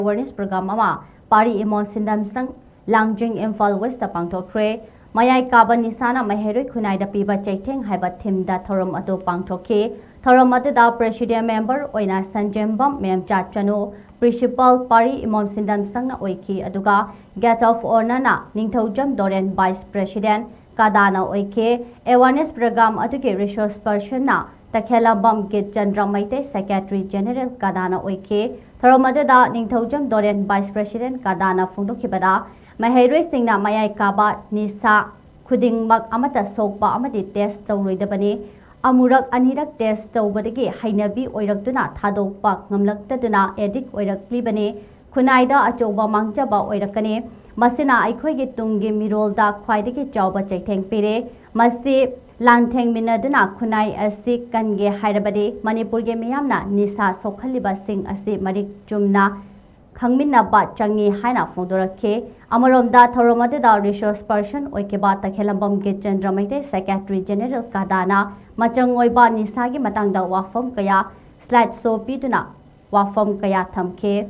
awareness program ama Paree Imom Sindam sang LANGJING IMPHAL West Pangthokhre Mayai Kaba Nisana Maheroi Kunai da Piba Chaiteng Haiba Tim da Thorom Ado Pangthokhre Thorom da President Member Oina Sanjembam Mem Chachano Principal Paree Imom Sindam sang na oiki aduga Get of Honor na Ningthaujam Doren Vice President Cada na oike awareness program aduge resource person na Takhela Bam Git Chandramaite Secretary General Cada na oike Thoramada Ningthaujam Doren Vice President Cada na Phungdokhibada Maheroi Singna Mayai Kaba Nisa Khudingmak Amata Sokpa Amadi Test Tawroidabani Amurak Anirak Test Tawbadagi Hainabi Oirakduna Thadokpa Ngamlaktaduna Edik Oiraklibani Kunaida Achoba Mangjaba Oirakane Masina Aikhoigi Tungi Mirolda Khwaidagi Chawba Chaitheng Pire Masi Langtheng Minaduna Kunai Asi Kange Hairabadi Manipurge Miyamna Nisa Sokhaliba Sing Asi Marik Jumna Khangminna Ba Changi Haina Phongdorake Amaromda Thoromada Resource Person Oikeba Takhelambam Ge Chandramaite Secretary General Kadana Machang Oiba Nisagi Matangda Wafam Kaya Slide So Piduna Wafam Kaya Thamke